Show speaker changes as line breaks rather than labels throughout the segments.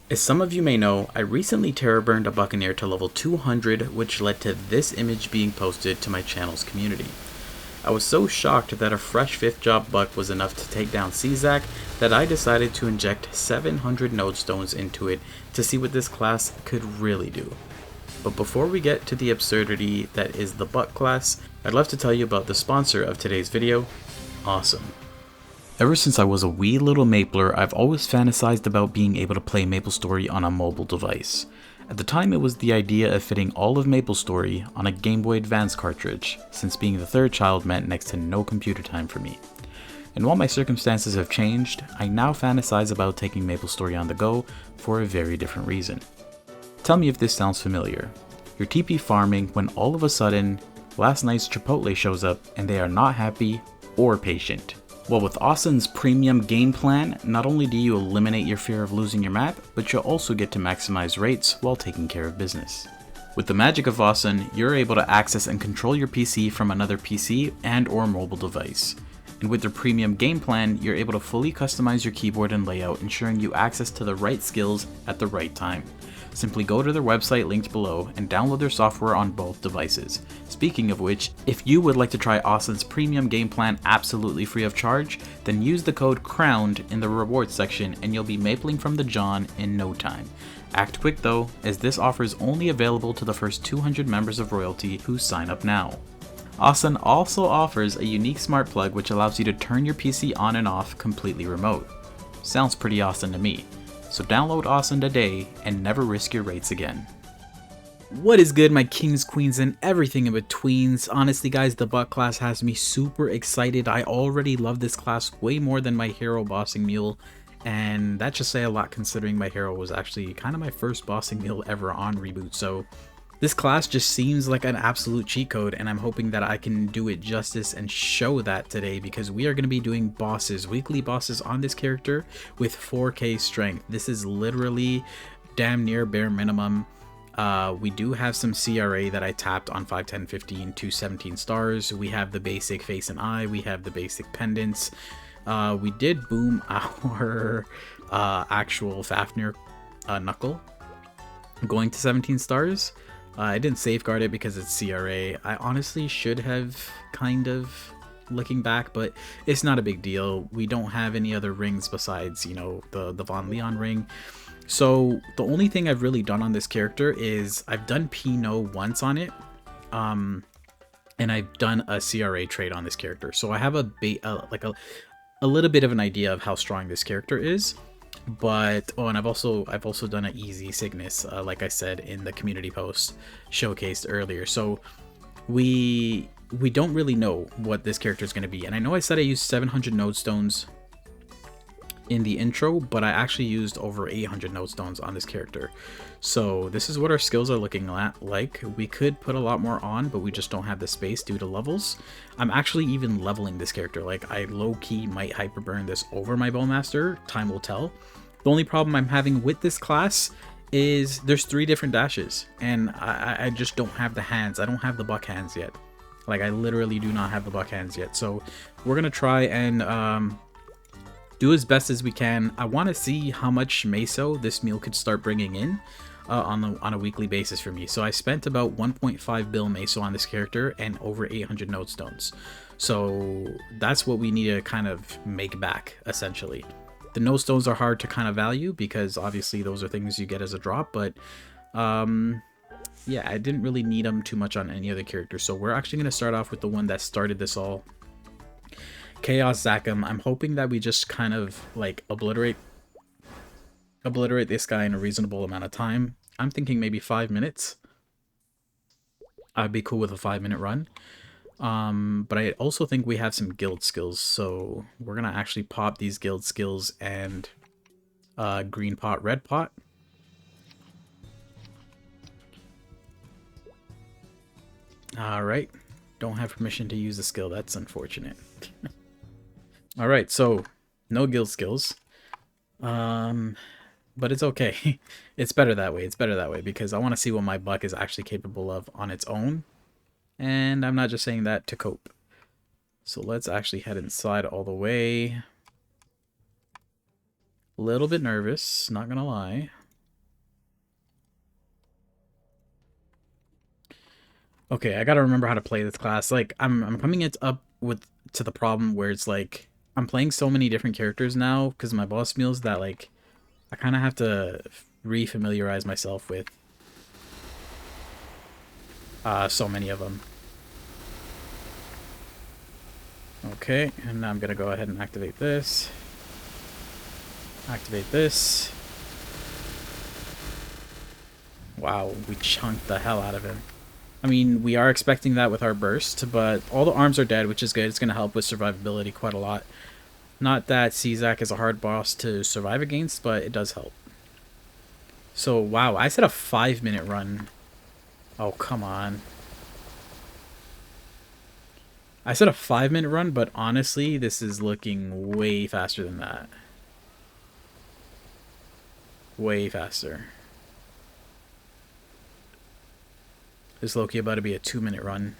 As some of you may know, I recently terror burned a Buccaneer to level 200, which led to this image being posted to my channel's community. I was so shocked that a fresh 5th job buck was enough to take down Czak that I decided to inject 700 node stones into it to see what this class could really do. But before we get to the absurdity that is the buck class, I'd love to tell you about the sponsor of today's video, Awesome. Ever since I was a wee little Mapler, I've always fantasized about being able to play MapleStory on a mobile device. At the time, it was the idea of fitting all of MapleStory on a Game Boy Advance cartridge, since being the third child meant next to no computer time for me. And while my circumstances have changed, I now fantasize about taking MapleStory on the go for a very different reason. Tell me if this sounds familiar. You're TP farming when all of a sudden, last night's Chipotle shows up and they are not happy or patient. Well, with Awesome's premium game plan, not only do you eliminate your fear of losing your map, but you'll also get to maximize rates while taking care of business. With the magic of Awesome, you're able to access and control your PC from another PC and or mobile device. And with their premium game plan, you're able to fully customize your keyboard and layout, ensuring you access to the right skills at the right time. Simply go to their website linked below and download their software on both devices. Speaking of which, if you would like to try Awesome's premium game plan absolutely free of charge, then use the code CROWNED in the rewards section and you'll be mapling from the John in no time. Act quick though, as this offer is only available to the first 200 members of Royalty who sign up now. Awesome also offers a unique smart plug which allows you to turn your PC on and off completely remote. Sounds pretty awesome to me. So download Awesome today and never risk your rates again. What is good, my kings, queens, and everything in betweens? Honestly guys, the buck class has me super excited. I already love this class way more than my hero bossing mule, and that should say a lot considering my hero was actually kind of my first bossing mule ever on Reboot. So this class just seems like an absolute cheat code, and I'm hoping that I can do it justice and show that today, because we are going to be doing bosses, weekly bosses on this character with 4K strength. This is literally damn near bare minimum. We do have some CRA that I tapped on 5, 10, 15 to 17 stars. We have the basic face and eye. We have the basic pendants. We did boom our actual Fafnir knuckle going to 17 stars. I didn't safeguard it because it's CRA. I honestly should have, kind of, looking back, but it's not a big deal. We don't have any other rings besides, you know, the Von Leon ring. So the only thing I've really done on this character is I've done P-No once on it, and I've done a CRA trade on this character. So I have a little bit of an idea of how strong this character is. But and I've also done an easy Cygnus, like I said in the community post showcased earlier. So we don't really know what this character is going to be, and I know I said I used 700 node stones in the intro, but I actually used over 800 node stones on this character. So this is what our skills are looking like. We could put a lot more on, but we just don't have the space due to levels. I'm actually even leveling this character. Like, I low-key might hyperburn this over my Bowmaster. Time will tell. The only problem I'm having with this class is there's 3 different dashes, and I just don't have the hands. I don't have the buck hands yet. Like, I literally do not have the buck hands yet. So we're gonna try and do as best as we can. I want to see how much Meso this meal could start bringing in on a weekly basis for me. So I spent about 1.5 bill Meso on this character and over 800 node stones. So that's what we need to kind of make back, essentially. The node stones are hard to kind of value because obviously those are things you get as a drop, but yeah, I didn't really need them too much on any other character. So we're actually going to start off with the one that started this all, Chaos Zachem. I'm hoping that we just kind of like obliterate this guy in a reasonable amount of time. I'm thinking maybe 5 minutes. I'd be cool with a 5-minute run. But I also think we have some guild skills, so we're gonna actually pop these guild skills and green pot, red pot. All right, don't have permission to use the skill. That's unfortunate. All right, so no guild skills, but it's okay. It's better that way. It's better that way because I want to see what my buck is actually capable of on its own, and I'm not just saying that to cope. So let's actually head inside all the way. A little bit nervous, not gonna lie. Okay, I gotta remember how to play this class. Like, I'm coming it up with to the problem where it's like I'm playing so many different characters now because my boss meals that like I kind of have to re-familiarize myself with so many of them. Okay, and now I'm gonna go ahead and activate this. Activate this. Wow, we chunked the hell out of him. I mean, we are expecting that with our burst, but all the arms are dead, which is good. It's going to help with survivability quite a lot. Not that Czak is a hard boss to survive against, but it does help. So, wow, I said a 5-minute run. Oh, come on. I said a 5-minute run, but honestly, this is looking way faster than that. Way faster. This Loki about to be a 2-minute run.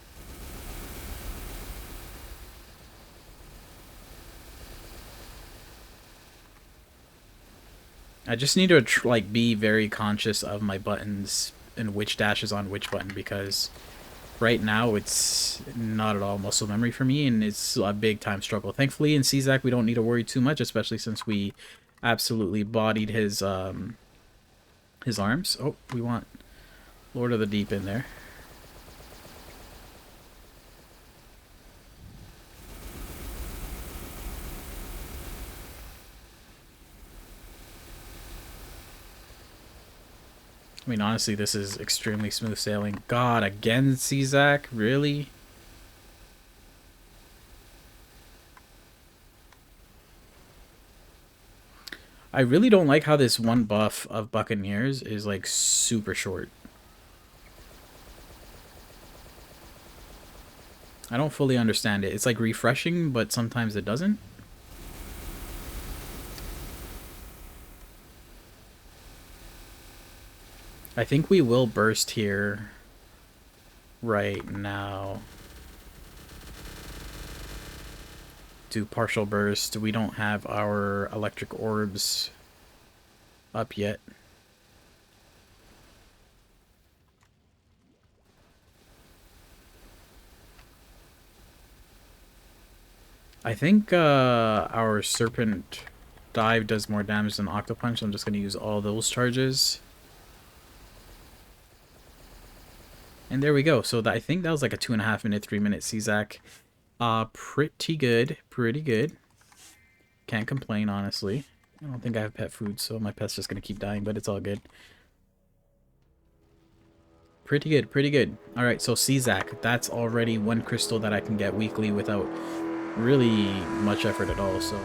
I just need to like be very conscious of my buttons and which dash is on which button, because right now it's not at all muscle memory for me, and it's a big time struggle. Thankfully in Czak we don't need to worry too much, especially since we absolutely bodied his arms. Oh, we want Lord of the Deep in there. I mean, honestly, this is extremely smooth sailing. God, again, Czak? Really? I really don't like how this one buff of Buccaneers is, like, super short. I don't fully understand it. It's, like, refreshing, but sometimes it doesn't. I think we will burst here right now. Do partial burst. We don't have our electric orbs up yet. I think our Serpent Dive does more damage than Octopunch, so I'm just going to use all those charges. And there we go. So I think that was like a 2.5-minute, 3-minute Czak. Pretty good. Pretty good. Can't complain, honestly. I don't think I have pet food, so my pet's just going to keep dying, but it's all good. Pretty good, pretty good. Alright, so Czak. That's already one crystal that I can get weekly without really much effort at all, so...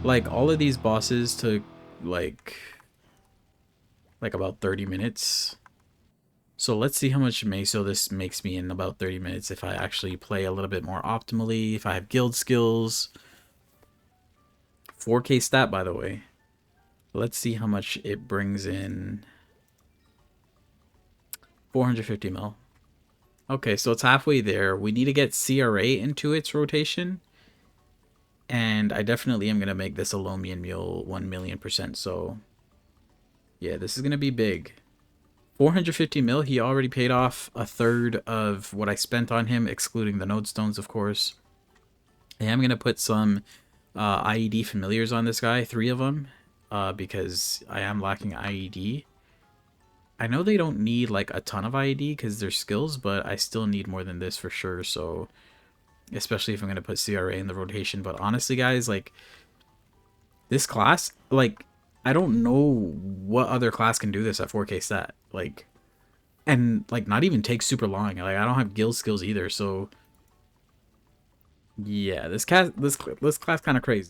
Like, all of these bosses took, like about 30 minutes. So let's see how much Meso this makes me in about 30 minutes if I actually play a little bit more optimally, if I have guild skills. 4K stat, by the way. Let's see how much it brings in. 450 mil. Okay, so it's halfway there. We need to get CRA into its rotation. And I definitely am going to make this a Lomian Mule 1,000,000%. So, yeah, this is going to be big. 450 mil, he already paid off a third of what I spent on him, excluding the node stones, of course. I am going to put some IED familiars on this guy, 3 of them, because I am lacking IED. I know they don't need like a ton of IED because they're skills, but I still need more than this for sure. So, especially if I'm going to put CRA in the rotation. But honestly, guys, like, this class, like, I don't know what other class can do this at 4K stat. Like, and, like, not even take super long. Like, I don't have guild skills either, so... Yeah, this class kind of crazy.